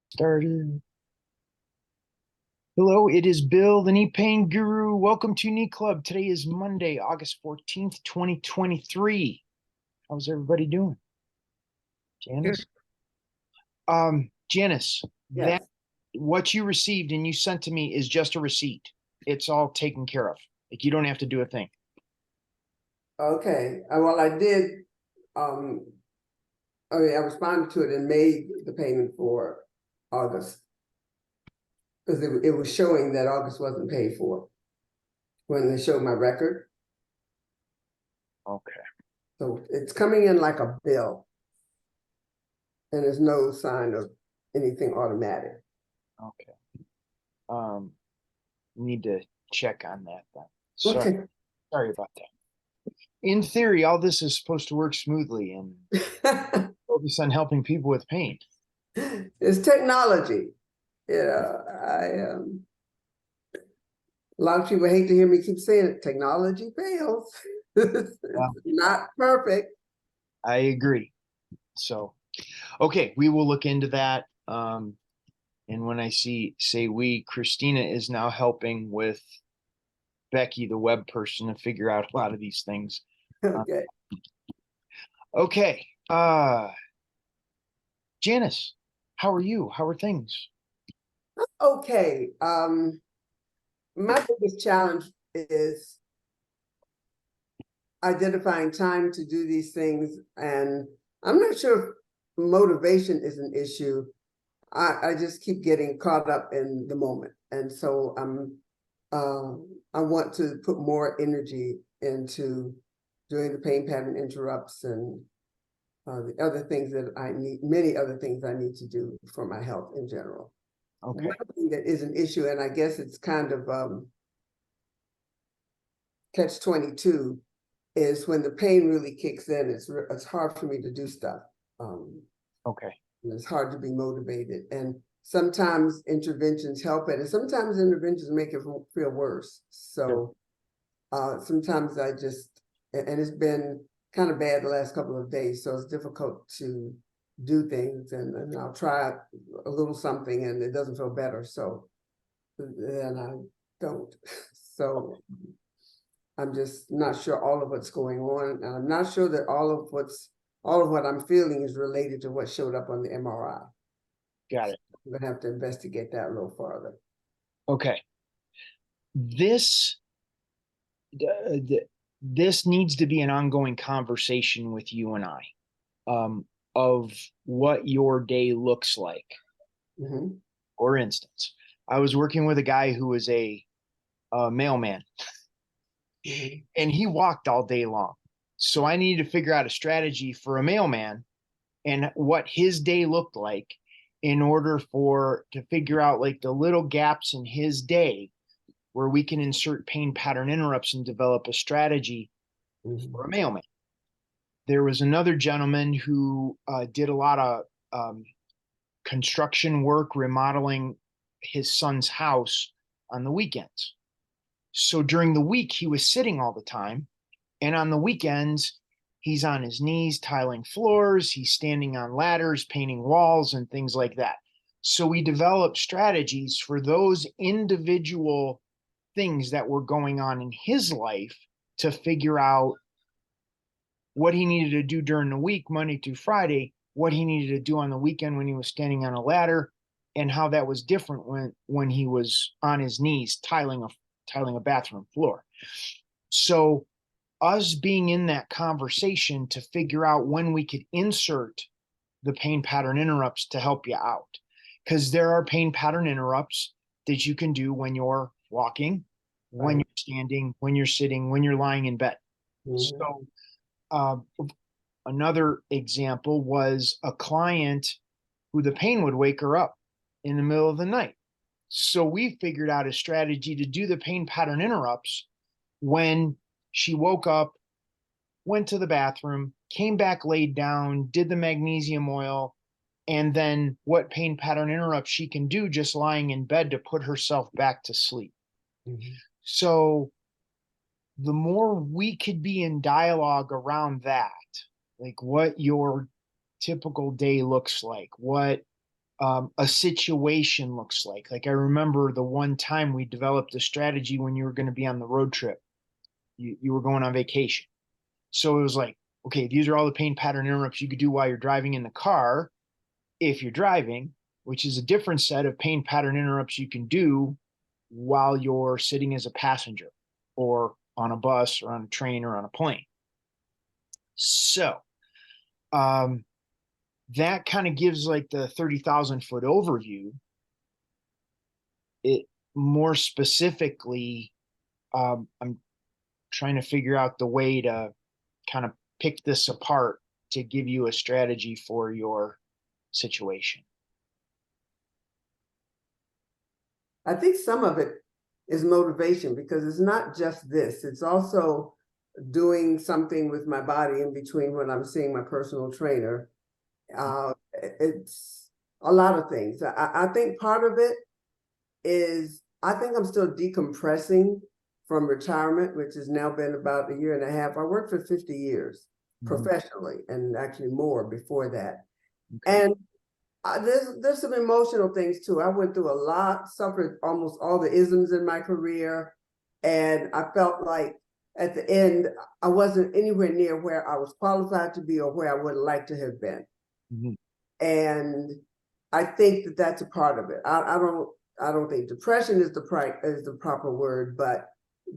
Started. Hello, it is Bill, the Knee Pain Guru. Welcome to Knee Club. Today is Monday, August 14th, 2023. How's everybody doing? Good. Janice? Janice, that Yes. what you received and you sent to me is just a receipt. It's all taken care of. Like you don't have to do a thing. Okay. Well, I did. Um, I responded to it and made the payment for August because it was showing that August wasn't paid for when they showed my record. Okay. So it's coming in like a bill, and there's no sign of anything automatic. Okay. Um, Need to check on that then. Sorry, Okay. sorry about that. In theory, all this is supposed to work smoothly and focus on helping people with pain. It's technology. A lot of people hate to hear me keep saying it. Technology fails. It's Well, not perfect. I agree. So, okay, we will look into that. And when I say we, Christina is now helping with Becky, the web person, to figure out a lot of these things. Uh, Okay. okay, Janice, how are you? How are things? Okay. My biggest challenge is identifying time to do these things. And I'm not sure if motivation is an issue. I just keep getting caught up in the moment. And so I want to put more energy into doing the pain pattern interrupts and the other things that I need, many other things I need to do for my health in general. Okay, One thing that is an issue, and I guess it's kind of catch 22, is when the pain really kicks in. It's hard for me to do stuff. Um, okay, and it's hard to be motivated, and sometimes interventions help it, and sometimes interventions make it feel worse. sure. So sometimes I just, and it's been kind of bad the last couple of days, so it's difficult to do things, and I'll try a little something, and it doesn't feel better, so then I don't. So I'm just not sure all of what's going on. And I'm not sure that all of what I'm feeling is related to what showed up on the MRI. Got So it. I'm gonna have to investigate that a little further. Okay, this uh, this needs to be an ongoing conversation with you and I, of what your day looks like. Mhm. For instance, I was working with a guy who was a mailman, Mhm. and he walked all day long. So I needed to figure out a strategy for a mailman and what his day looked like in order for to figure out like the little gaps in his day where we can insert pain pattern interrupts and develop a strategy for a Mhm. mailman. There was another gentleman who did a lot of construction work, remodeling his son's house on the weekends. So during the week, he was sitting all the time. And on the weekends, he's on his knees tiling floors, he's standing on ladders, painting walls, and things like that. So we developed strategies for those individual things that were going on in his life to figure out what he needed to do during the week, Monday through Friday, what he needed to do on the weekend when he was standing on a ladder, and how that was different when he was on his knees tiling a bathroom floor. So us being in that conversation to figure out when we could insert the pain pattern interrupts to help you out. Because there are pain pattern interrupts that you can do when you're walking, when Right. you're standing, when you're sitting, when you're lying in bed. Mhm. So, uh, another example was a client who the pain would wake her up in the middle of the night. So we figured out a strategy to do the pain pattern interrupts when she woke up, went to the bathroom, came back, laid down, did the magnesium oil, and then what pain pattern interrupt she can do just lying in bed to put herself back to sleep. Mhm. So the more we could be in dialogue around that, like what your typical day looks like, what a situation looks like. Like I remember the one time we developed a strategy when you were going to be on the road trip. You were going on vacation. So it was like, okay, these are all the pain pattern interrupts you could do while you're driving in the car if you're driving, which is a different set of pain pattern interrupts you can do while you're sitting as a passenger or on a bus or on a train or on a plane. So um, that kind of gives like the 30,000 foot overview. It more specifically, I'm trying to figure out the way to kind of pick this apart to give you a strategy for your situation. I think some of it is motivation because it's not just this, it's also doing something with my body in between when I'm seeing my personal trainer. It's a lot of things. I think part of it is I think I'm still decompressing from retirement, which has now been about a year and a half. I worked for 50 years professionally and actually more before that. Okay. And there's some emotional things too. I went through a lot, suffered almost all the isms in my career, and I felt like at the end I wasn't anywhere near where I was qualified to be or where I would like to have been. Mm-hmm. And I think that that's a part of it. I don't think depression is the proper word, but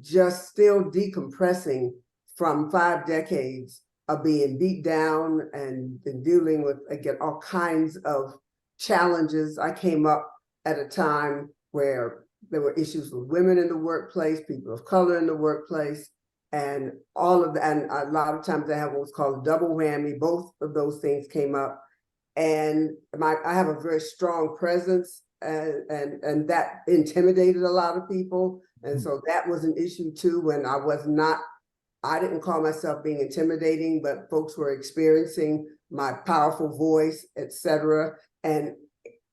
just still decompressing from 5 decades of being beat down and dealing with, again, all kinds of challenges. I came up at a time where there were issues with women in the workplace, people of color in the workplace, and all of that. And a lot of times I have what's called a double whammy. Both of those things came up. And I have a very strong presence, and that intimidated a lot of people. And so that was an issue too, when I didn't call myself being intimidating, but folks were experiencing my powerful voice, etc. And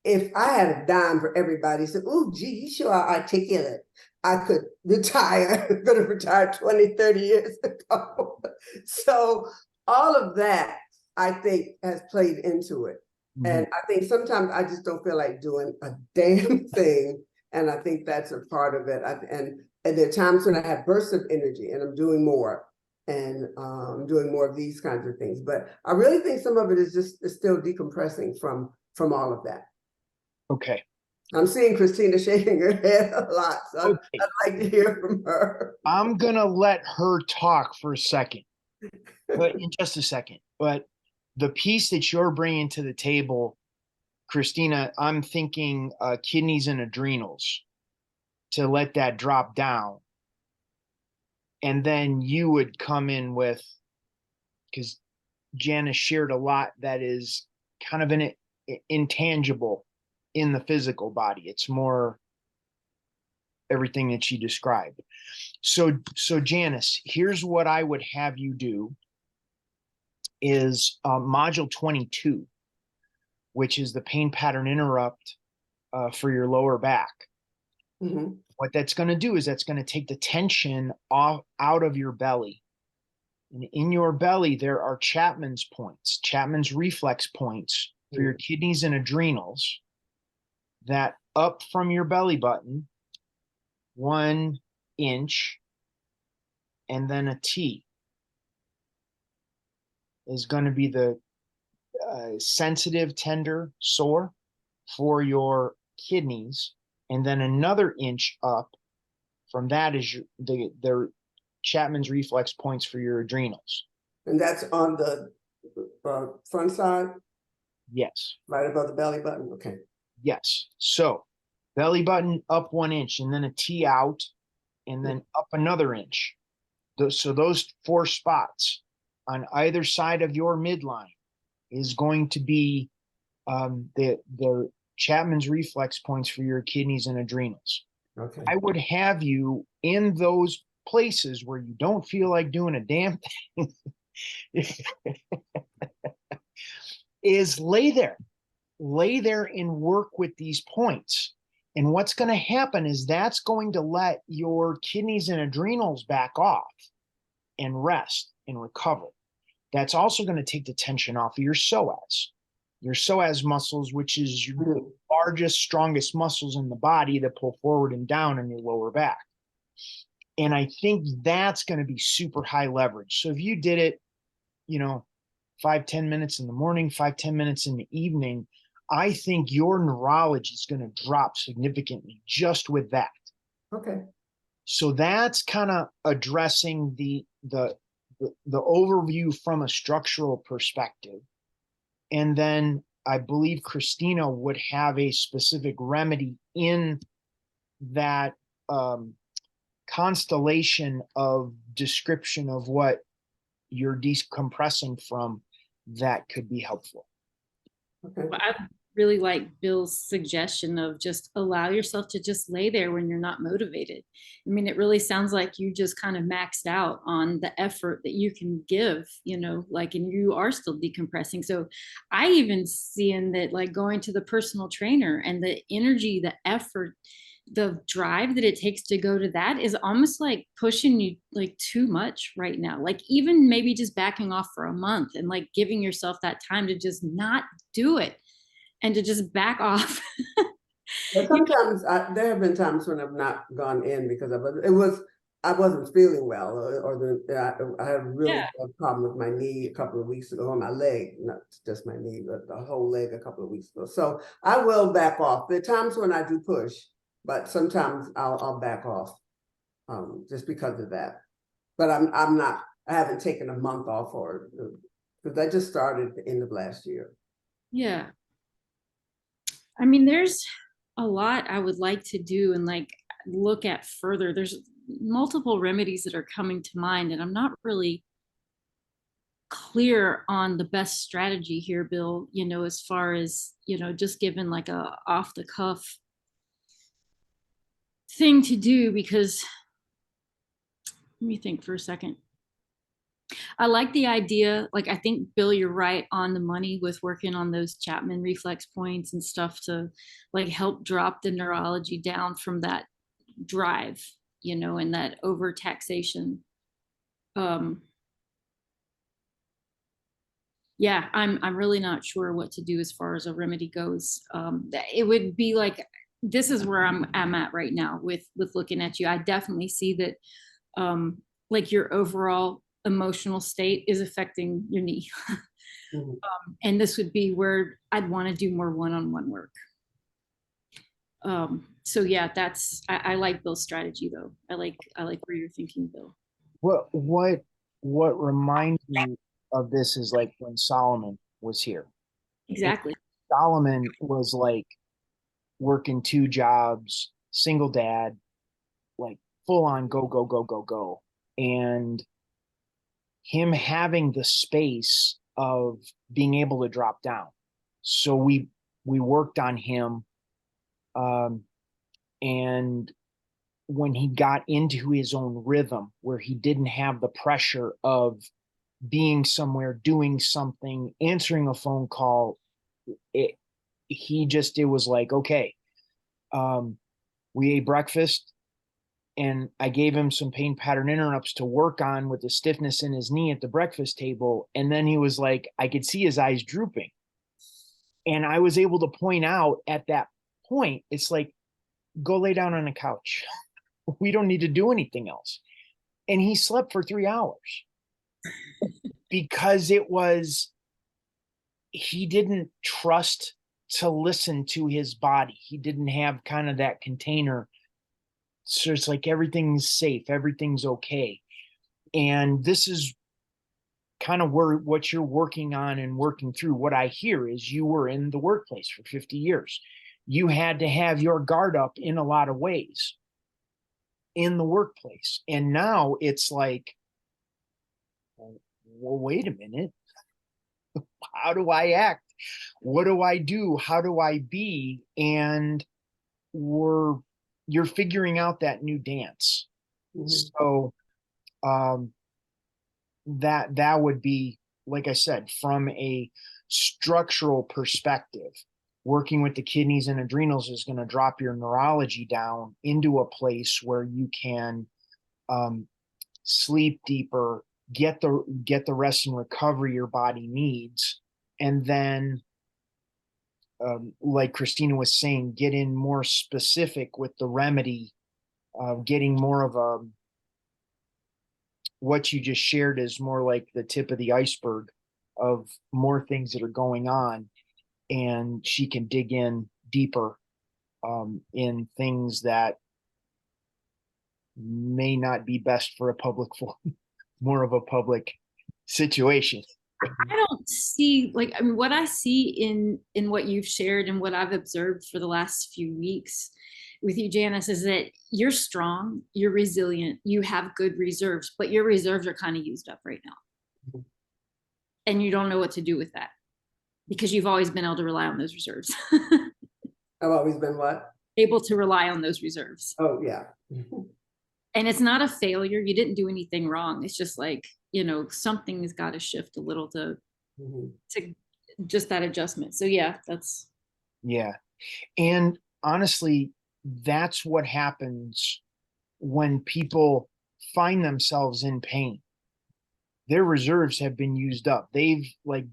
if I had a dime for everybody said, oh, gee, you sure are articulate, I could retire, could have retired 20, 30 years ago. So all of that, I think, has played into it. Mm-hmm. And I think sometimes I just don't feel like doing a damn thing. And I think that's a part of it. And there are times when I have bursts of energy and I'm doing more and doing more of these kinds of things. But I really think some of it is still decompressing from all of that. Okay. I'm seeing Christina shaking her head a lot, so Okay. I'd like to hear from her. I'm gonna let her talk for a second, but in just a second. But the piece that you're bringing to the table, Christina, I'm thinking kidneys and adrenals to let that drop down. And then you would come in with, because Janice shared a lot that is kind of an intangible in the physical body. It's more everything that she described. So Janice, here's what I would have you do is module 22, which is the pain pattern interrupt for your lower back. Mm-hmm. What that's going to do is that's going to take the tension off out of your belly. And in your belly, there are Chapman's points, Chapman's reflex points for your kidneys and adrenals that up from your belly button, 1 inch, and then a T is going to be the sensitive, tender, sore for your kidneys. And then another inch up from that is the Chapman's reflex points for your adrenals. And that's on the front side? Yes. Right above the belly button? Okay. Yes. So belly button up 1 inch and then a T out and then up another inch. So those 4 spots on either side of your midline is going to be the Chapman's reflex points for your kidneys and adrenals. Okay. I would have you in those places where you don't feel like doing a damn thing is lay there and work with these points. And what's going to happen is that's going to let your kidneys and adrenals back off and rest and recover. That's also going to take the tension off of your psoas. your psoas muscles, which is your Mhm. largest, strongest muscles in the body that pull forward and down on your lower back. And I think that's going to be super high leverage. So if you did it, you know, 5-10 minutes in the morning, 5-10 minutes in the evening, I think your neurology is going to drop significantly just with that. Okay. So that's kind of addressing the overview from a structural perspective. And then I believe Christina would have a specific remedy in that um, constellation of description of what you're decompressing from that could be helpful. Okay. I really like Bill's suggestion of just allow yourself to just lay there when you're not motivated. I mean, it really sounds like you just kind of maxed out on the effort that you can give, like, and you are still decompressing. So I even see in that, like, going to the personal trainer and the energy, the effort, the drive that it takes to go to that is almost like pushing you like too much right now. Like, even maybe just backing off for a month and like giving yourself that time to just not do it and to just back off. But sometimes there have been times when I've not gone in because I wasn't feeling well, I had a really Yeah. bad problem with my knee a couple of weeks ago, or my leg, not just my knee, but the whole leg a couple of weeks ago. So I will back off. There are times when I do push, but sometimes I'll back off just because of that. But I haven't taken a month off or because I just started at the end of last year. Yeah. I mean, there's a lot I would like to do and like look at further. There's multiple remedies that are coming to mind, and I'm not really clear on the best strategy here, Bill, as far as, just given like a off the cuff thing to do, because let me think for a second. I like the idea. Like, I think, Bill, you're right on the money with working on those Chapman reflex points and stuff to like help drop the neurology down from that drive, and that over taxation. Um, yeah, I'm really not sure what to do as far as a remedy goes. It would be like, this is where I'm at right now with looking at you. I definitely see that like your overall emotional state is affecting your knee. Mhm. And this would be where I'd want to do more one-on-one work. So yeah, I like Bill's strategy though. I like where you're thinking, Bill. What reminds me of this is like when Solomon was here. Exactly. Solomon was like working 2 jobs, single dad, like full on go, go, go, go, go. And him having the space of being able to drop down. So we worked on him. Um, and when he got into his own rhythm where he didn't have the pressure of being somewhere, doing something, answering a phone call, it, it was like, okay, um, we ate breakfast and I gave him some pain pattern interrupts to work on with the stiffness in his knee at the breakfast table. And then he was like, I could see his eyes drooping. And I was able to point out at that point, it's like, go lay down on the couch. We don't need to do anything else. And he slept for 3 hours because he didn't trust to listen to his body. He didn't have kind of that container. So it's like everything's safe, everything's okay. And this is kind of where what you're working on and working through. What I hear is you were in the workplace for 50 years. You had to have your guard up in a lot of ways in the workplace. And now it's like, well, wait a minute. How do I act? What do I do? How do I be? And we're you're figuring out that new dance. Mhm. So um that would be, like I said, from a structural perspective, working with the kidneys and adrenals is going to drop your neurology down into a place where you can um, sleep deeper, get the rest and recovery your body needs, and then like Christina was saying, get in more specific with the remedy, getting more of a, what you just shared is more like the tip of the iceberg of more things that are going on, and she can dig in deeper in things that may not be best for a public forum, more of a public situation. I don't see, like, I mean, what I see in what you've shared and what I've observed for the last few weeks with you, Janice, is that you're strong, you're resilient, you have good reserves, but your reserves are kind of used up right now. And you don't know what to do with that because you've always been able to rely on those reserves. I've always been what? Able to rely on those reserves. Oh, yeah. And it's not a failure. You didn't do anything wrong. It's just like, you know, something's got to shift a little to just that adjustment. So yeah, that's. Yeah. And honestly, that's what happens when people find themselves in pain. Their reserves have been used up. They've, like,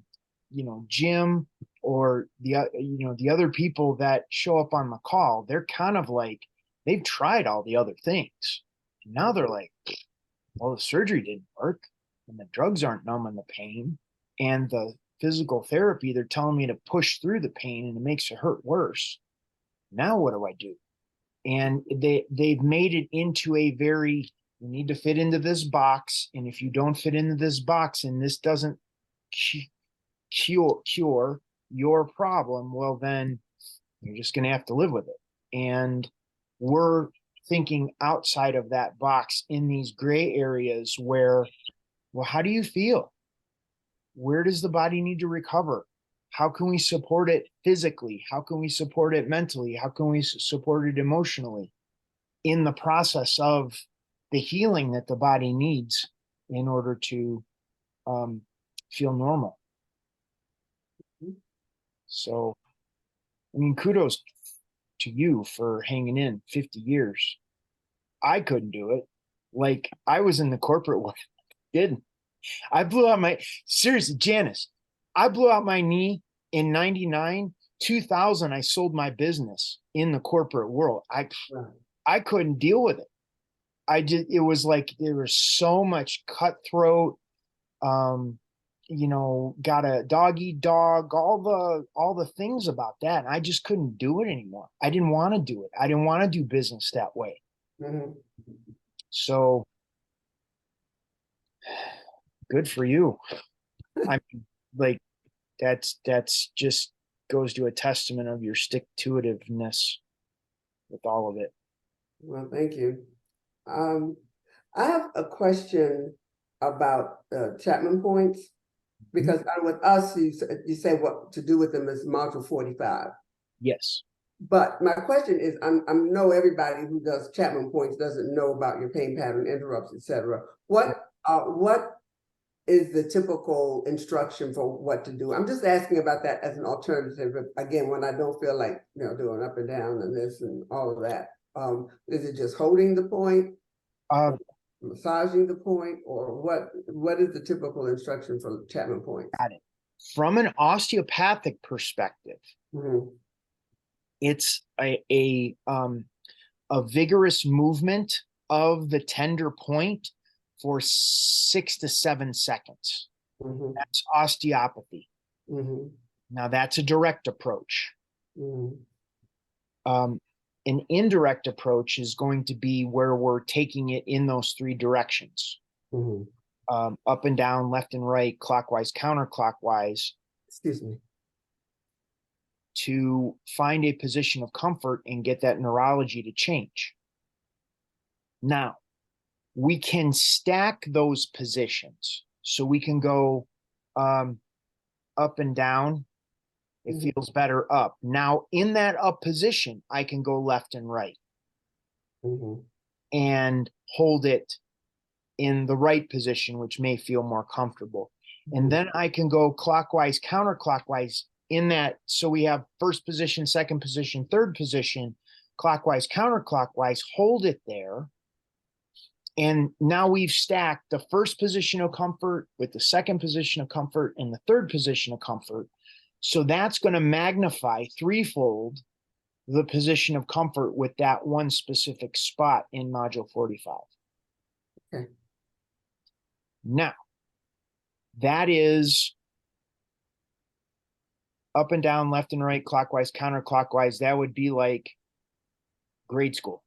you know, Jim or the other people that show up on the call, they're kind of like, they've tried all the other things. Now they're like, well, the surgery didn't work and the drugs aren't numbing the pain, and the physical therapy, they're telling me to push through the pain and it makes it hurt worse. Now what do I do? And they've made it into a very, you need to fit into this box, and if you don't fit into this box and this doesn't cure your problem, well, then you're just going to have to live with it. And we're thinking outside of that box in these gray areas where, well, how do you feel? Where does the body need to recover? How can we support it physically? How can we support it mentally? How can we support it emotionally in the process of the healing that the body needs in order to feel normal? So, I mean, kudos to you for hanging in 50 years. I couldn't do it. Like, I was in the corporate world, didn't. I blew out my, seriously, Janice, I blew out my knee in 99, 2000. I sold my business in the corporate world. I couldn't deal with it. It was like, there was so much cutthroat, you know, got a dog eat dog, all the things about that. And I just couldn't do it anymore. I didn't want to do it. I didn't want to do business that way. So good for you. I mean, like, that's just goes to a testament of your stick-to-itiveness with all of it. Well, thank you. I have a question about Chapman points, because with us, you say what to do with them is module 45. Yes. But my question is, I know everybody who does Chapman points doesn't know about your pain pattern interrupts, etc. What is the typical instruction for what to do? I'm just asking about that as an alternative. Again, when I don't feel like, you know, doing up and down and this and all of that, is it just holding the point, massaging the point, or what is the typical instruction for Chapman points? Got it. From an osteopathic perspective, it's a vigorous movement of the tender point for 6 to 7 seconds. That's osteopathy. Now that's a direct approach. An indirect approach is going to be where we're taking it in those 3 directions. Up and down, left and right, clockwise, counterclockwise. Excuse me. To find a position of comfort and get that neurology to change. Now, we can stack those positions. So we can go up and down. It feels better up. Now, in that up position, I can go left and right and hold it in the right position, which may feel more comfortable. And then I can go clockwise, counterclockwise in that. So we have first position, second position, third position, clockwise, counterclockwise, hold it there. And now we've stacked the first position of comfort with the second position of comfort and the third position of comfort. So that's going to magnify threefold the position of comfort with that one specific spot in module 45. Okay. Now, that is up and down, left and right, clockwise, counterclockwise. That would be like grade school.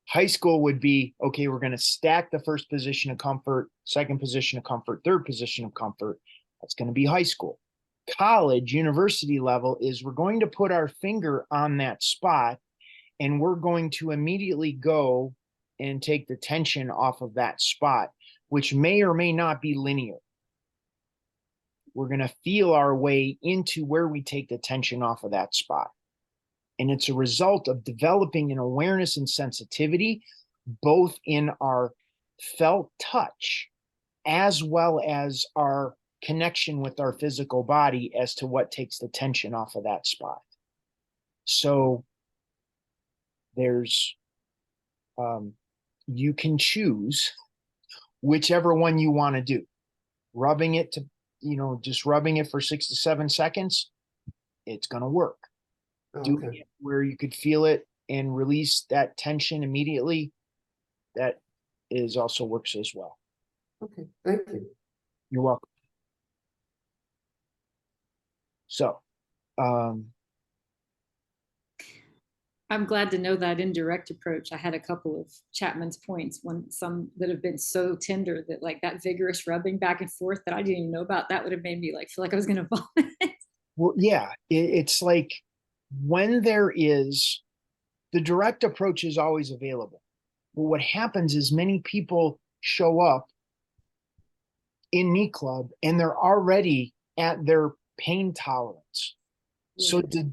High school would be, okay, we're going to stack the first position of comfort, second position of comfort, third position of comfort. That's going to be high school. College, university level is we're going to put our finger on that spot and we're going to immediately go and take the tension off of that spot, which may or may not be linear. We're going to feel our way into where we take the tension off of that spot. And it's a result of developing an awareness and sensitivity, both in our felt touch, as well as our connection with our physical body as to what takes the tension off of that spot. So there's, you can choose whichever one you want to do. Rubbing it to, just rubbing it for 6 to 7 seconds, it's going to work. Doing it where you could feel it and release that tension immediately, that is also works as well. Okay, thank you. You're welcome. So, I'm glad to know that indirect approach. I had a couple of Chapman's points, some that have been so tender that like that vigorous rubbing back and forth that I didn't even know about, that would have made me like feel like I was going to vomit. well, yeah, it's like when there is, the direct approach is always available. But what happens is many people show up in knee club and they're already at their pain tolerance. Yeah. So to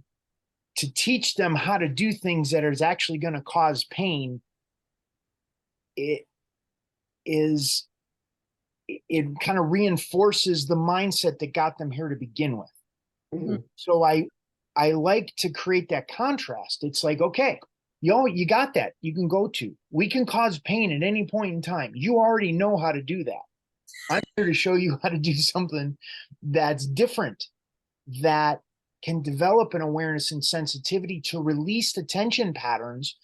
teach them how to do things that is actually going to cause pain, it kind of reinforces the mindset that got them here to begin with. Mm-hmm. So I like to create that contrast. It's like, okay, you got that. You can go to. We can cause pain at any point in time. You already know how to do that. I'm here to show you how to do something that's different, that can develop an awareness and sensitivity to release the tension patterns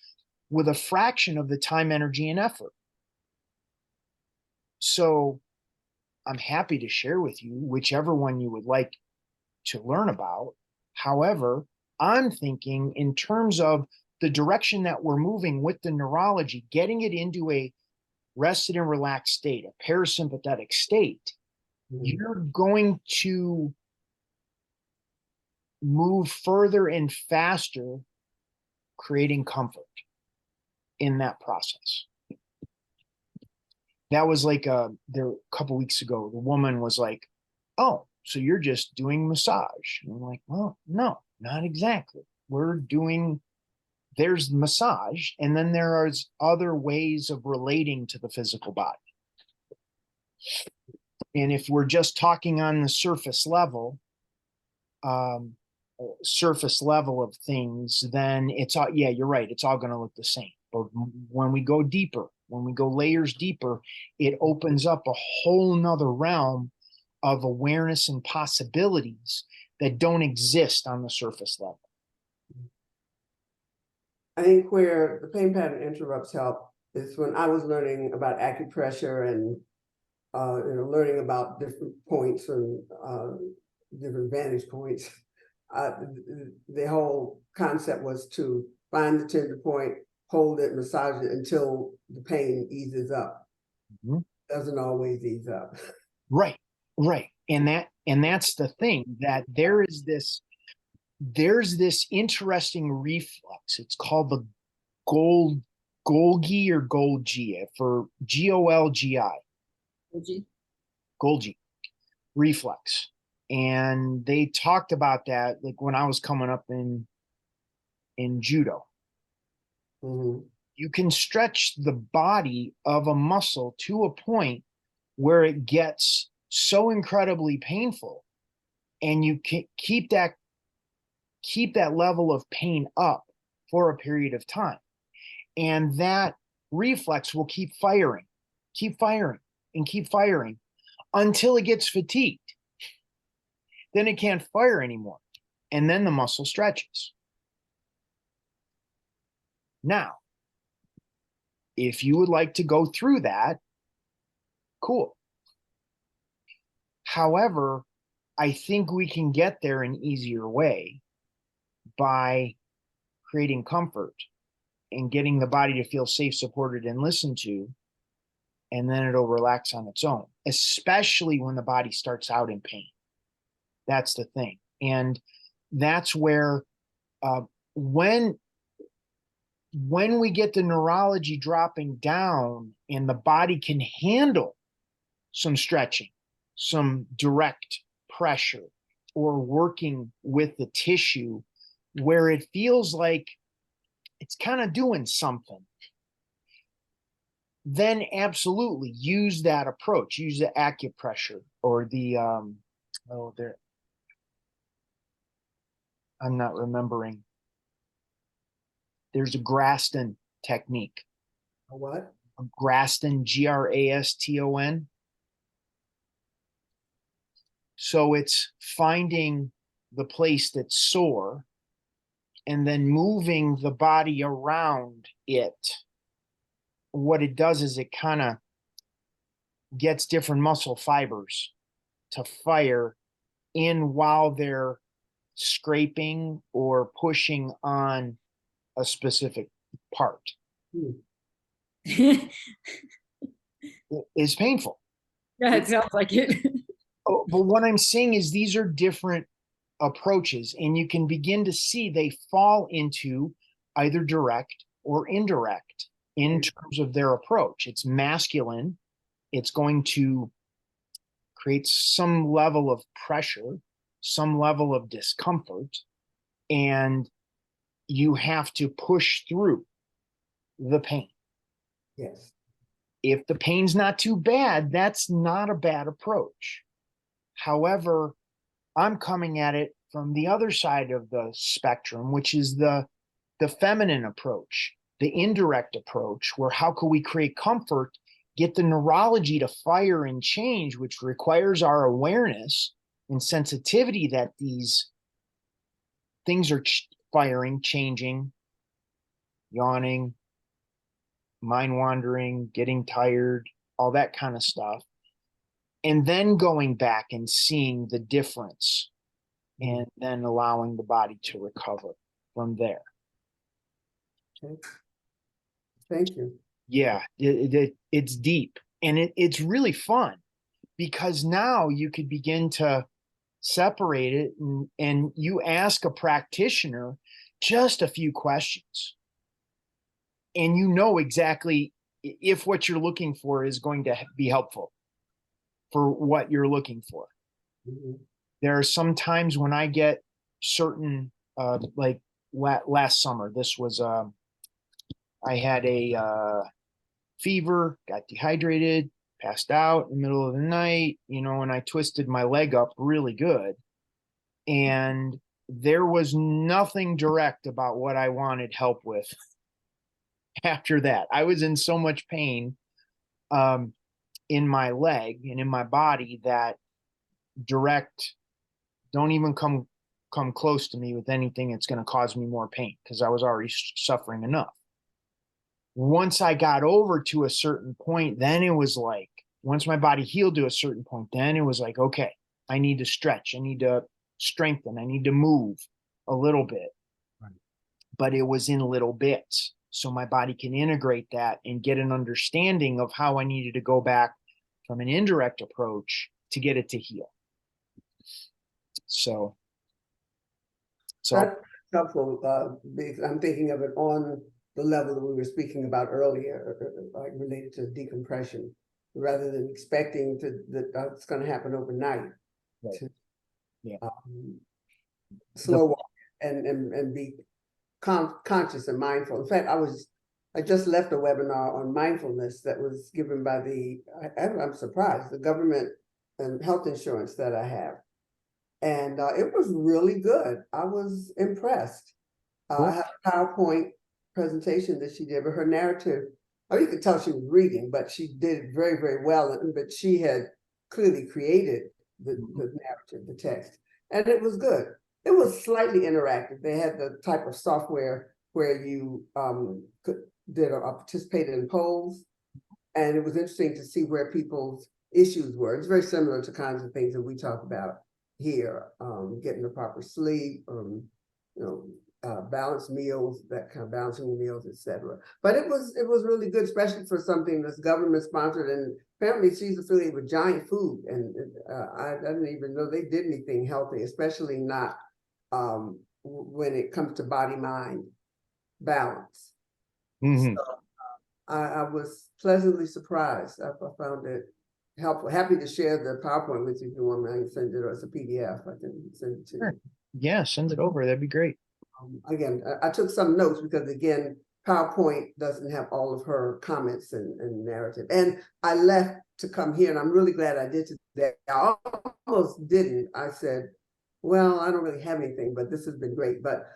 with a fraction of the time, energy, and effort. So I'm happy to share with you whichever one you would like to learn about. However, I'm thinking in terms of the direction that we're moving with the neurology, getting it into a rested and relaxed state, a parasympathetic state, you're going to move further and faster, creating comfort in that process. That was like there a couple weeks ago, the woman was like, oh, so you're just doing massage. And I'm like, well, no, not exactly. There's massage, and then there are other ways of relating to the physical body. And if we're just talking on the surface level of things, then it's all, yeah, you're right. It's all going to look the same. But when we go deeper, when we go layers deeper, it opens up a whole nother realm of awareness and possibilities that don't exist on the surface level. I think where the pain pattern interrupts help is when I was learning about acupressure and learning about different points and different vantage points. The whole concept was to find the tender point, hold it, massage it until the pain eases up. Mm-hmm. Doesn't always ease up. Right. And that's the thing, that there's this interesting reflex. It's called the Golgi or Golgi, for Golgi. Golgi reflex. And they talked about that like when I was coming up in judo. Mm-hmm. You can stretch the body of a muscle to a point where it gets so incredibly painful, and you can keep that level of pain up for a period of time, and that reflex will keep firing and keep firing until it gets fatigued. then it can't fire anymore. And then the muscle stretches. Now, if you would like to go through that, cool. However, I think we can get there an easier way by creating comfort and getting the body to feel safe, supported, and listened to. And then it'll relax on its own, especially when the body starts out in pain. That's the thing. And that's where when we get the neurology dropping down and the body can handle some stretching, some direct pressure, or working with the tissue where it feels like it's kind of doing something, then absolutely use that approach. Use the acupressure or the I'm not remembering. There's a Graston technique. A what? Graston, Graston. So it's finding the place that's sore and then moving the body around it. What it does is it kind of gets different muscle fibers to fire in while they're scraping or pushing on a specific part. Yeah, It's painful. it sounds like it. But what I'm saying is these are different approaches, and you can begin to see they fall into either direct or indirect in terms of their approach. It's masculine. It's going to create some level of pressure, some level of discomfort, and you have to push through the pain. Yes. If the pain's not too bad, that's not a bad approach. However, I'm coming at it from the other side of the spectrum, which is the feminine approach, the indirect approach, where how can we create comfort, get the neurology to fire and change, which requires our awareness and sensitivity that these things are firing, changing, yawning, mind wandering, getting tired, all that kind of stuff. And then going back and seeing the difference and then allowing the body to recover from there. Okay. Thank you. Yeah, it's deep and it's really fun because now you could begin to separate it and you ask a practitioner just a few questions and you know exactly if what you're looking for is going to be helpful for what you're looking for. Mm-hmm. There are some times when I get certain like last summer, this was I had a fever, got dehydrated, passed out in the middle of the night, and I twisted my leg up really good. And there was nothing direct about what I wanted help with after that. I was in so much pain in my leg and in my body that direct, don't even come close to me with anything that's going to cause me more pain because I was already suffering enough. Once I got over to a certain point, then it was like, once my body healed to a certain point, then it was like, okay, I need to stretch. I need to strengthen. I need to move a little bit. Right. But it was in little bits. So my body can integrate that and get an understanding of how I needed to go back from an indirect approach to get it to heal. So that's helpful because I'm thinking of it on the level that we were speaking about earlier, like related to decompression, rather than expecting that it's going to happen overnight. Right. To, slow walk and be conscious and mindful. In fact, I just left a webinar on mindfulness that was given by I'm surprised, the government and health insurance that I have. And it was really good. I was impressed. Cool. I had a PowerPoint presentation that she did, but her narrative, you could tell she was reading, but she did it very, very well. But she had clearly created the narrative, the text. and it was good. It was slightly interactive. They had the type of software where you participated in polls, and it was interesting to see where people's issues were. It's very similar to kinds of things that we talk about here, getting the proper sleep, balanced meals, that kind of balancing meals, etc. But it was really good, especially for something that's government sponsored, and apparently she's affiliated with Giant Food, and I didn't even know they did anything healthy, especially not when it comes to body mind balance. Mhm. So I was pleasantly surprised. I found it helpful. Happy to share the PowerPoint with you if you want me. I can send it as a PDF. I can send it to Sure. you. Yeah, send it over. That'd be great. Again, I took some notes because, again, PowerPoint doesn't have all of her comments and narrative. And I left to come here, and I'm really glad I did today. I almost didn't. I said, well, I don't really have anything, but this has been great. But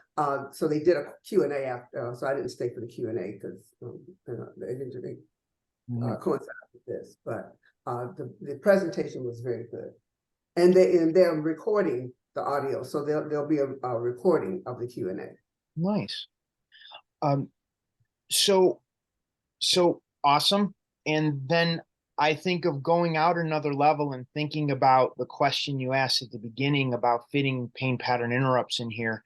so they did a Q&A after, so I didn't stay for the Q&A because they didn't coincide with this. But the presentation was very good. And they're recording the audio, so there'll be a recording of the Q&A. Nice. So awesome. And then I think of going out another level and thinking about the question you asked at the beginning about fitting pain pattern interrupts in here.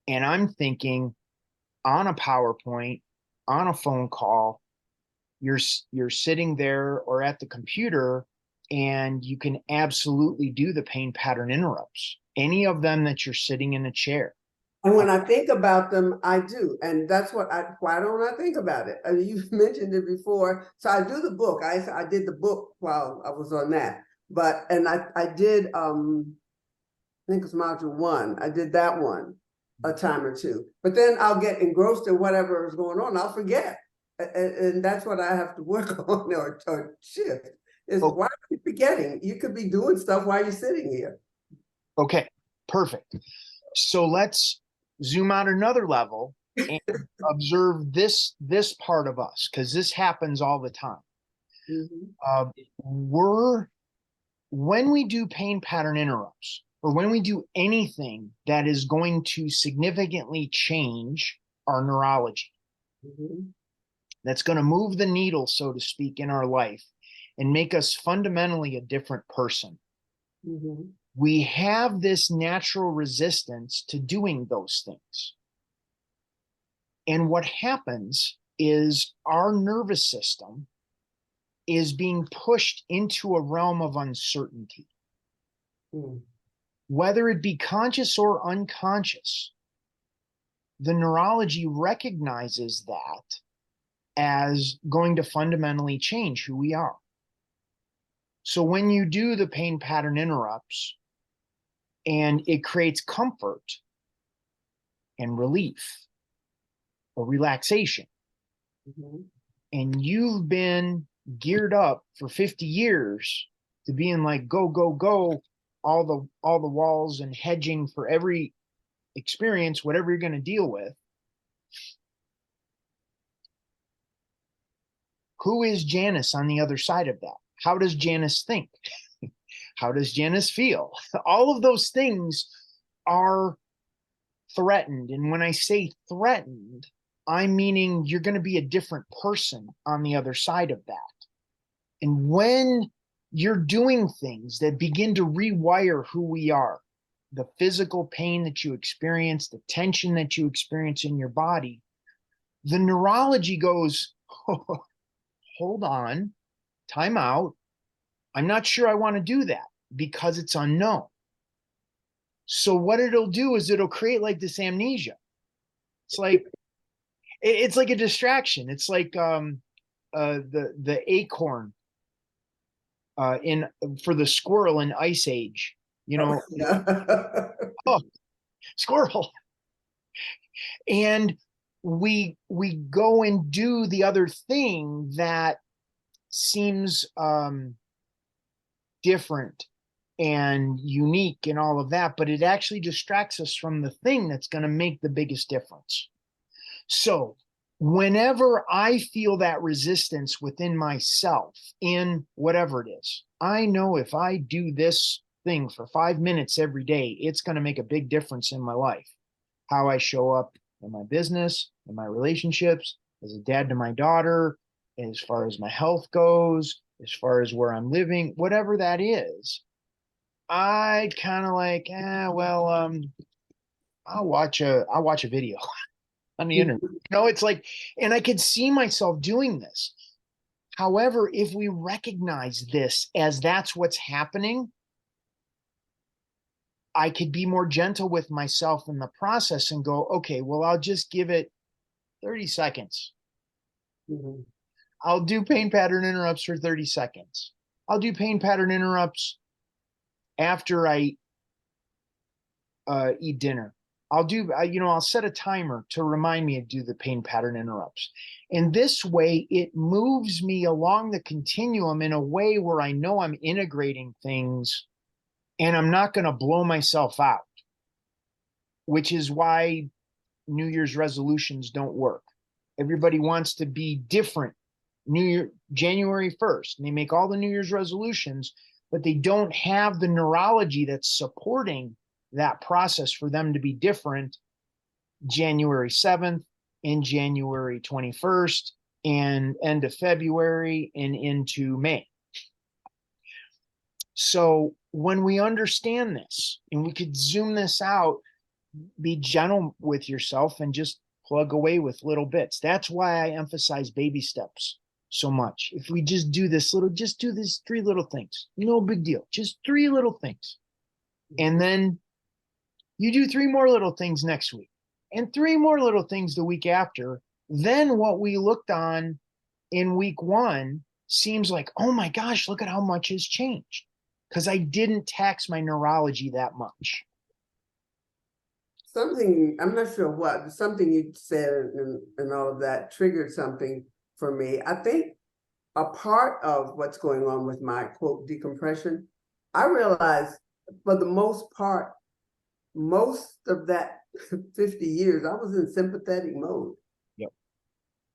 And I'm thinking on a PowerPoint, on a phone call, you're sitting there or at the computer, and you can absolutely do the pain pattern interrupts. Any of them that you're sitting in a chair. And when I think about them, I do. And that's why don't I think about it? I mean, you've mentioned it before. So I do the book. I did the book while I was on that. But, and I did, I think it's module 1. I did that one a time or two. But then I'll get engrossed in whatever is going on. I'll forget. And that's what I have to work on or shift. Is why are you forgetting? You could be doing stuff while you're sitting here. Okay, perfect. So let's zoom out another level and observe this part of us, because this happens all the time. When we do pain pattern interrupts, or when we do anything that is going to significantly change our neurology, that's going to move the needle, so to speak, in our life and make us fundamentally a different person, we have this natural resistance to doing those things. And what happens is our nervous system is being pushed into a realm of uncertainty. Whether it be conscious or unconscious, the neurology recognizes that as going to fundamentally change who we are. So when you do the pain pattern interrupts, and it creates comfort and relief or relaxation, and you've been geared up for 50 years to being like, go, go, go, all the walls and hedging for every experience, whatever you're going to deal with. Who is Janice on the other side of that? How does Janice think? How does Janice feel? All of those things are threatened. And when I say threatened, I'm meaning you're going to be a different person on the other side of that. And when you're doing things that begin to rewire who we are, the physical pain that you experience, the tension that you experience in your body, the neurology goes, oh, hold on, time out. I'm not sure I want to do that because it's unknown. So what it'll do is it'll create like this amnesia. It's like a distraction. It's like the acorn for the squirrel in Ice Age. Oh, squirrel. And we go and do the other thing that seems different and unique and all of that, but it actually distracts us from the thing that's going to make the biggest difference. So whenever I feel that resistance within myself in whatever it is, I know if I do this thing for 5 minutes every day, it's going to make a big difference in my life. How I show up in my business, in my relationships, as a dad to my daughter, as far as my health goes, as far as where I'm living, whatever that is, I kind of like, I'll watch a video on the internet. It's like, and I could see myself doing this. However, if we recognize this as that's what's happening, I could be more gentle with myself in the process and go, okay, well, I'll just give it 30 seconds. Mhm. I'll do pain pattern interrupts for 30 seconds. I'll do pain pattern interrupts after I eat dinner. I'll set a timer to remind me to do the pain pattern interrupts. And this way, it moves me along the continuum in a way where I know I'm integrating things and I'm not going to blow myself out, which is why New Year's resolutions don't work. Everybody wants to be different January 1st, and they make all the New Year's resolutions, but they don't have the neurology that's supporting that process for them to be different January 7th and January 21st and end of February and into May. So when we understand this and we could zoom this out, be gentle with yourself and just plug away with little bits. That's why I emphasize baby steps so much. If we just do these 3 little things, no big deal, just 3 little things. And then you do 3 more little things next week and 3 more little things the week after. Then what we looked on in week 1 seems like, oh my gosh, look at how much has changed because I didn't tax my neurology that much. Something, I'm not sure what, something you said and all of that triggered something for me. I think a part of what's going on with my quote decompression, I realized for the most part, most of that 50 years, I was in sympathetic mode. Yep.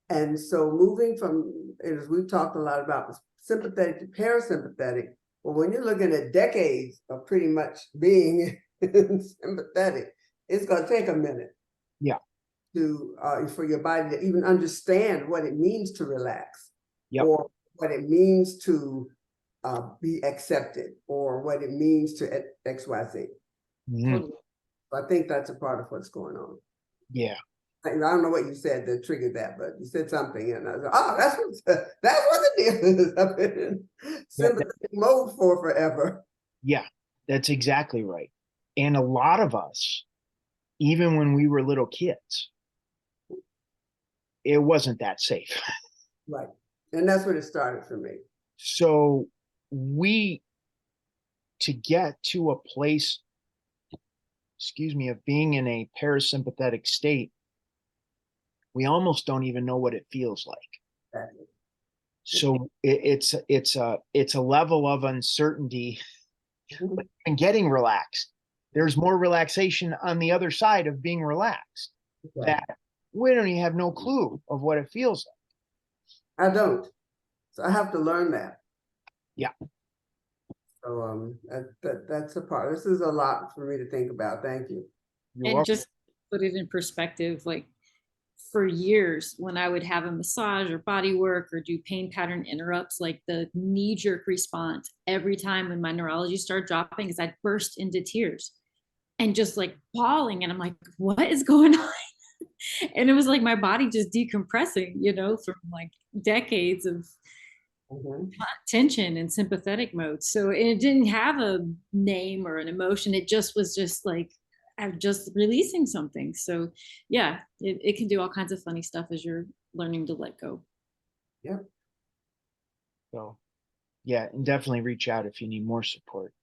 And so moving from, as we've talked a lot about, sympathetic to parasympathetic, well, when you're looking at decades of pretty much being sympathetic, it's going to take a minute. Yeah. To for your body to even understand what it means to relax, yep. or what it means to be accepted, or what it means to XYZ. Mm-hmm. Totally. I think that's a part of what's going on. Yeah. I don't know what you said that triggered that, but you said something, and I was like, "Oh, that's what the deal is." I've been in sympathetic mode for forever. Yeah, that's exactly right. And a lot of us, even when we were little kids, it wasn't that safe. Right. And that's when it started for me. So to get to a place, of being in a parasympathetic state, we almost don't even know what it feels like. Exactly. So it's a level of uncertainty and getting relaxed. There's more relaxation on the other side of being relaxed. Right. That we don't even have no clue of what it feels like. I don't. So I have to learn that. Yeah. So that's a part. This is a lot for me to think about. Thank you. You're and welcome. just put it in perspective, like for years when I would have a massage or body work or do pain pattern interrupts, like the knee-jerk response every time when my neurology started dropping is I'd burst into tears and just like bawling. And I'm like, what is going on? And it was like my body just decompressing, from like decades of tension and sympathetic mode. So it didn't have a name or an emotion. It just was just like, I'm just releasing something. So yeah, it can do all kinds of funny stuff as you're learning to let go. Yep. So yeah, and definitely reach out if you need more support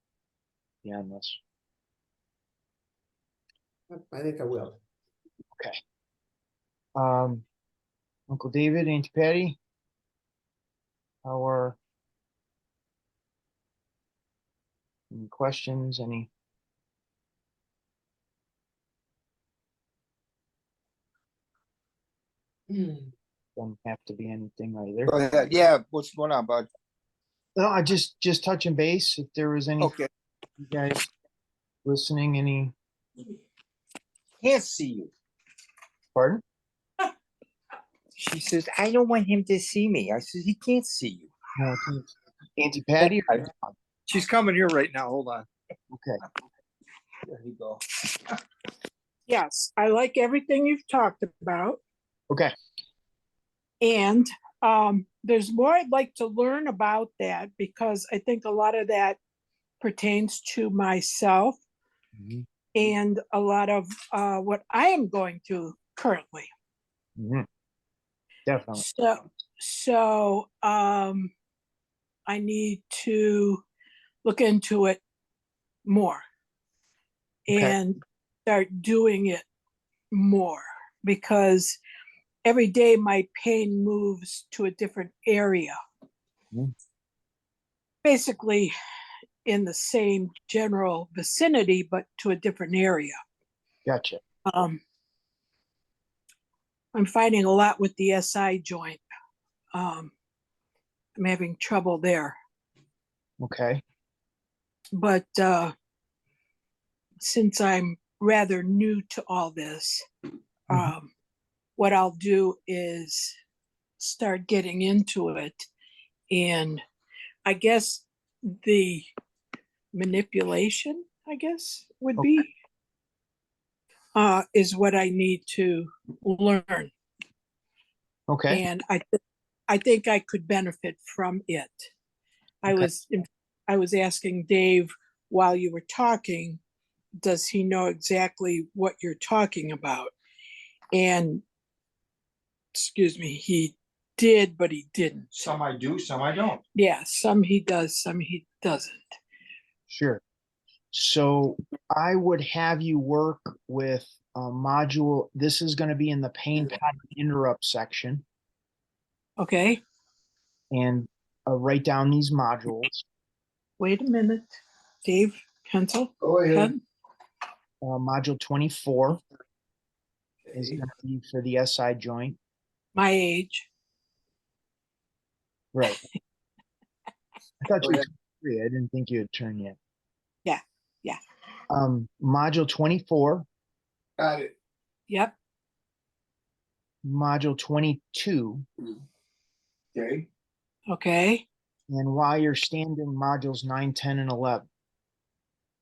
beyond this. I think I will. Okay. Uncle David, Auntie Patty, how are any questions? Any? Don't have to be anything either. Go ahead. Yeah, what's going on, bud? No, I just touching base. If there was any, Okay. You guys listening? Any? Can't see you. Pardon? She says, I don't want him to see me. I said, he can't see you. No, it's Auntie Patty. Or She's coming here right now. Hold on. okay. There you go. Yes, I like everything you've talked about. Okay. And there's more I'd like to learn about that because I think a lot of that pertains to myself Mhm. and a lot of what I am going through currently. Mhm. Definitely. So I need to look into it more Okay. and start doing it more because every day my pain moves to a different area. Mhm. Basically in the same general vicinity, but to a different area. Gotcha. I'm finding a lot with the SI joint. I'm having trouble there. Okay. But since I'm rather new to all this, what I'll do is start getting into it. And I guess the manipulation, would Okay. be, is what I need to learn. Okay. And I think I could benefit from it. I Okay. was asking Dave while you were talking, does he know exactly what you're talking about? And excuse me, he did, but he didn't. Some I do, some I don't. Yeah, some he does, some he doesn't. Sure. So I would have you work with a module. This is going to be in the pain pattern interrupt section, Okay, and write down these modules. wait a minute. Dave, pencil, Go ahead. pen. Module 24 is Okay. going to be for the SI joint. My age. Right. I thought Go you were ahead. 23. I didn't think you had turned yet. Yeah, yeah. Module 24, Got it. Yep. module 22, Okay. Okay. and while you're standing, modules 9, 10, and 11.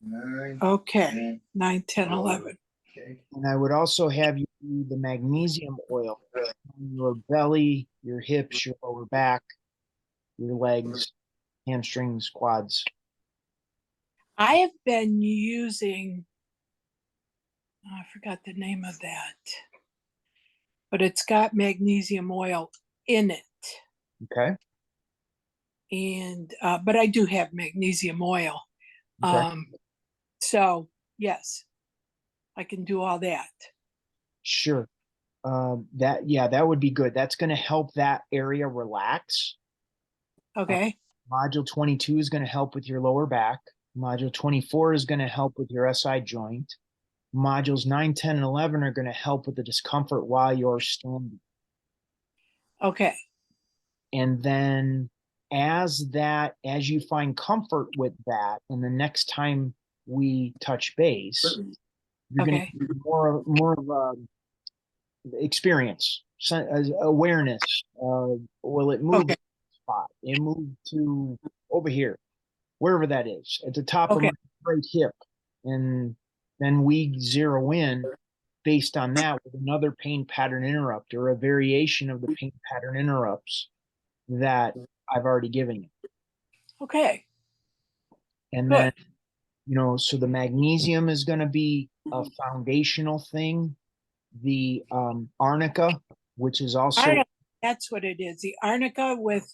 9, Okay. 10, 9, 10, 11. Okay. And I would also have you do the magnesium oil on your belly, your hips, your lower back, your legs, hamstrings, quads. I have been using, I forgot the name of that, but it's got magnesium oil in it. Okay. And, but I do have magnesium oil. Okay. So yes, I can do all that. Sure. That would be good. That's going to help that area relax. Okay. Module 22 is going to help with your lower back. Module 24 is going to help with your SI joint. Modules 9, 10, and 11 are going to help with the discomfort while you're standing. Okay. And then as you find comfort with that, and the next time we touch base, you're going Okay. to get more of a experience, awareness. Will it move Okay. spot? It moved to over here, wherever that is, at the top of Okay. my right hip. And then we zero in based on that with another pain pattern interrupt or a variation of the pain pattern interrupts that I've already given you. Okay. And Good. then, so the magnesium is going to be a foundational thing. The arnica, which is also That's what it is. The arnica with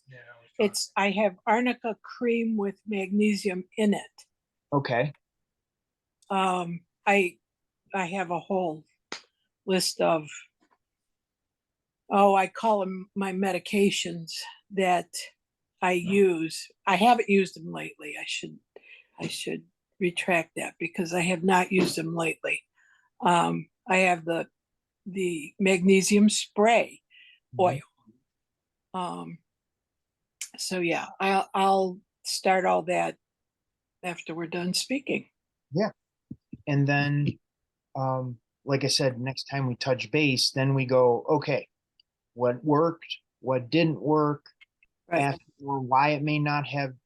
I have arnica cream with magnesium in it. okay. I have a whole list of, I call them my medications that I use. I haven't used them lately. I should retract that because I have not used them lately. I have the magnesium spray oil. So yeah, I'll start all that after we're done speaking. And then, like I said, next time we touch base, then we go, okay, what worked, what didn't work, Right. ask for why it may not have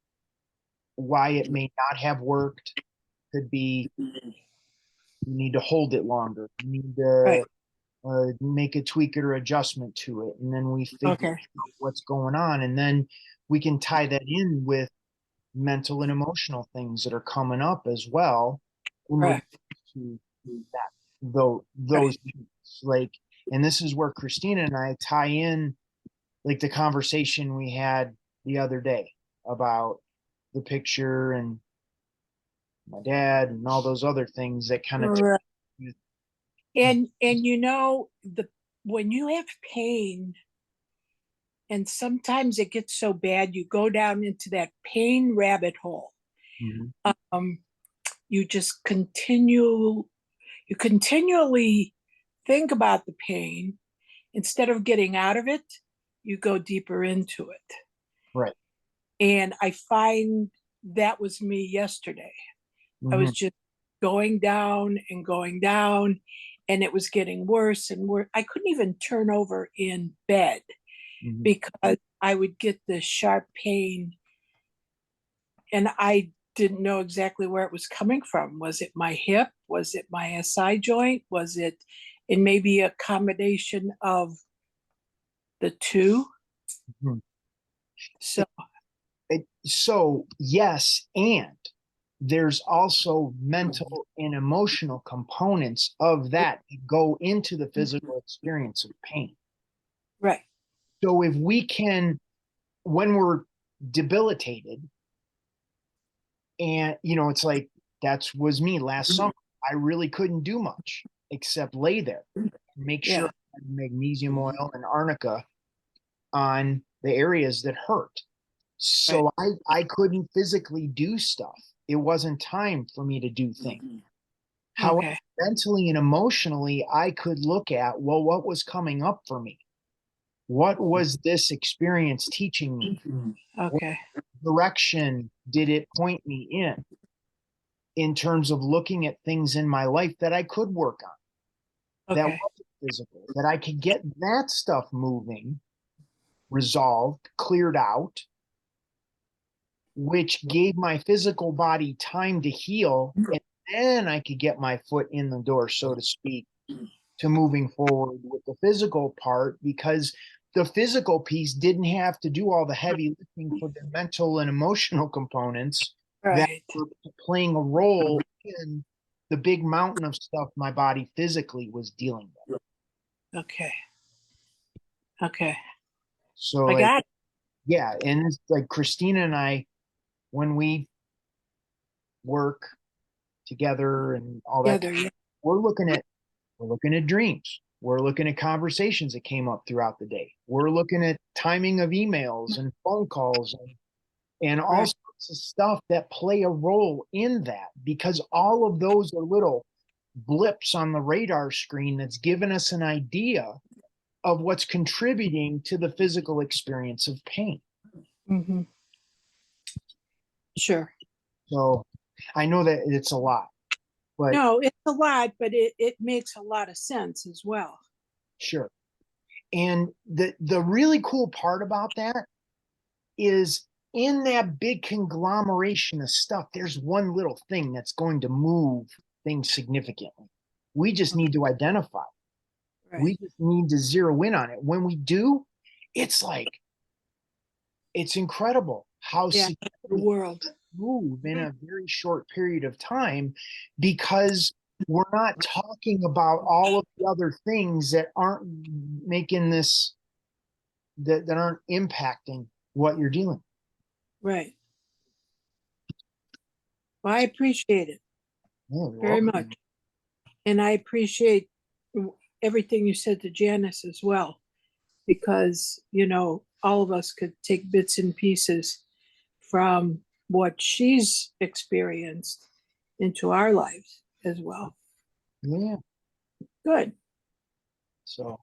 worked. Could be you need to hold it longer. You need to Right. make a tweak or adjustment to it, and then we figure Okay. out what's going on, and then we can tie that in with mental and emotional things that are coming up as well in regards Correct. to that, though those things. Like, and this is where Christina and I tie in, like the conversation we had the other day about the picture and my dad and all those other things that kind of Right. And you know, when you have pain, and sometimes it gets so bad, you go down into that pain rabbit hole. You just continually think about the pain. Instead of getting out of it, you go deeper into it. right. And I find that was me yesterday. I was just going down and going down, and it was getting worse and worse. I couldn't even turn over in bed because I would get this sharp pain, and I didn't know exactly where it was coming from. Was it my hip? Was it my SI joint? Was it, and maybe a combination of the two? So, So yes, and there's also mental and emotional components of that go into the physical experience of pain. right. So if we can, when we're debilitated, and it's like that was me last summer. I really couldn't do much except lay there, make sure I had magnesium oil and arnica on the areas that hurt. So I couldn't physically do stuff. It wasn't time for me to do things. However, mentally and emotionally, I could look at, well, what was coming up for me? What was this experience teaching me? Okay. What direction did it point me in terms of looking at things in my life that I could work on, that wasn't physical, that I could get that stuff moving, resolved, cleared out, which gave my physical body time to heal. And then I could get my foot in the door, so to speak, to moving forward with the physical part, because the physical piece didn't have to do all the heavy lifting for the mental and emotional components that were playing a role in the big mountain of stuff my body physically was dealing with. Okay. So I got it. Yeah, and it's like Christina and I, when we work together and all that, we're looking at dreams. We're looking at conversations that came up throughout the day. We're looking at timing of emails and phone calls and all sorts of stuff that play a role in that, because all of those are little blips on the radar screen that's given us an idea of what's contributing to the physical experience of pain. Sure. So I know that it's a lot, but no, it's a lot, but it makes a lot of sense as well. Sure. And the really cool part about that is, in that big conglomeration of stuff, there's one little thing that's going to move things significantly. We just need to identify. We just need to zero in on it. When we do, it's incredible how the world move in a very short period of time, because we're not talking about all of the other things that aren't making this, that aren't impacting what you're dealing with. Well, I appreciate it very much. And I appreciate everything you said to Janice as well, because, all of us could take bits and pieces from what she's experienced into our lives as well. Yeah. Good. So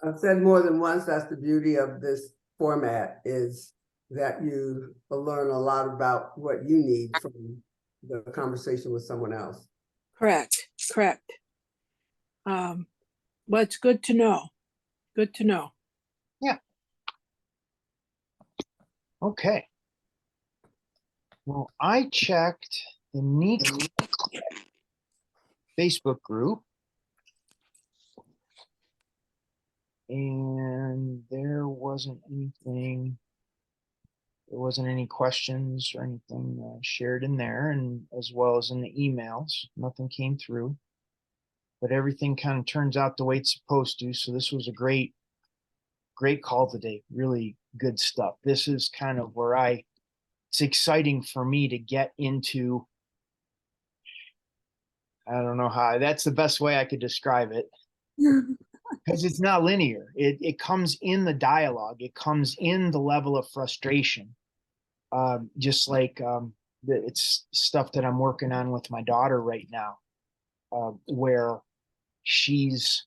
I've said more than once, that's the beauty of this format, is that you will learn a lot about what you need from the conversation with someone else. Correct, correct. Well, it's good to know. Good to know. Okay. Well, I checked the NEAT Facebook group, and there wasn't anything. There wasn't any questions or anything shared in there, and as well as in the emails, nothing came through. But everything kind of turns out the way it's supposed to. So this was a great call today. Really good stuff. This is kind of where it's exciting for me to get into. I don't know how, that's the best way I could describe it. Because it's not linear. It comes in the dialogue. It comes in the level of frustration. Just like it's stuff that I'm working on with my daughter right now, where she's,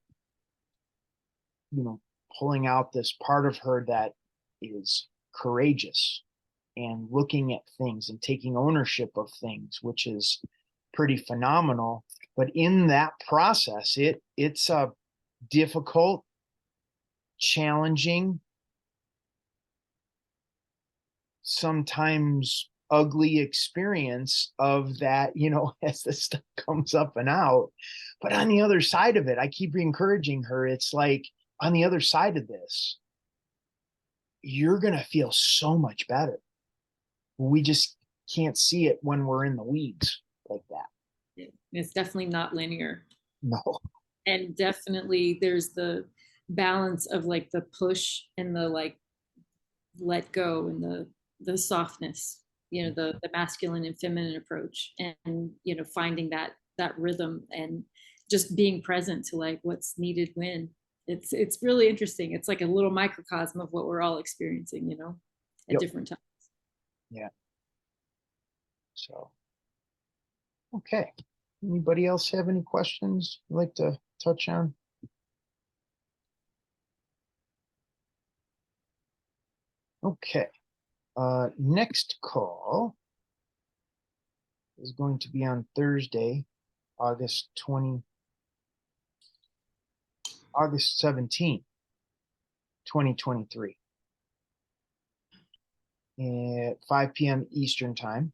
pulling out this part of her that is courageous and looking at things and taking ownership of things, which is pretty phenomenal. But in that process, it's a difficult, challenging, sometimes ugly experience of that, as this stuff comes up and out. But on the other side of it, I keep encouraging her. It's like, on the other side of this, you're going to feel so much better. We just can't see it when we're in the weeds like that. It's definitely not linear. No. And definitely there's the balance of like the push and the like let go and the softness, the masculine and feminine approach, and finding that rhythm and just being present to like what's needed when. It's really interesting. It's like a little microcosm of what we're all experiencing, at Yep. different times. Yeah. So, okay. Anybody else have any questions you'd like to touch on? Okay. Next call is going to be on Thursday, August 17th, 2023 at 5 p.m. Eastern time.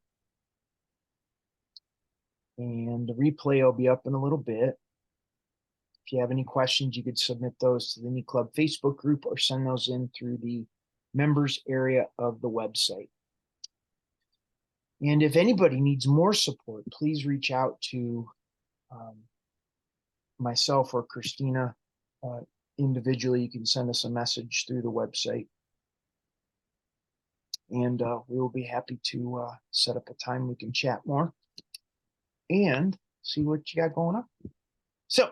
And the replay will be up in a little bit. If you have any questions, you could submit those to the NEAT Club Facebook group or send those in through the members area of the website. And if anybody needs more support, please reach out to myself or Christina individually. You can send us a message through the website. And we will be happy to set up a time we can chat more and see what you got going on. So,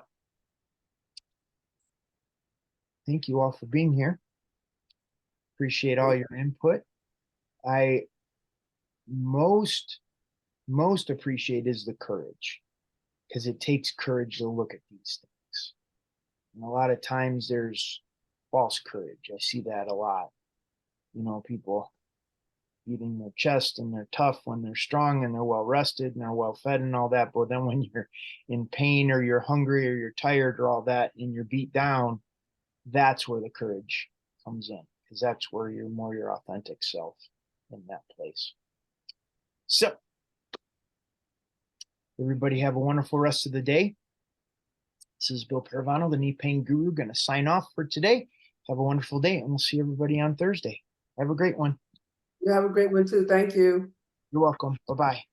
thank you all for being here. Appreciate all your input. I most appreciate is the courage, because it takes courage to look at these things. And a lot of times there's false courage. I see that a lot. People beating their chest and they're tough when they're strong and they're well rested and they're well fed and all that. But then when you're in pain or you're hungry or you're tired or all that and you're beat down, that's where the courage comes in, because that's where you're more your authentic self in that place. So, everybody have a wonderful rest of the day. This is Bill Paravano, the Knee Pain Guru, going to sign off for today. Have a wonderful day, and we'll see everybody on Thursday. Have a great one. You have a great one too. Thank you. You're welcome. Bye-bye.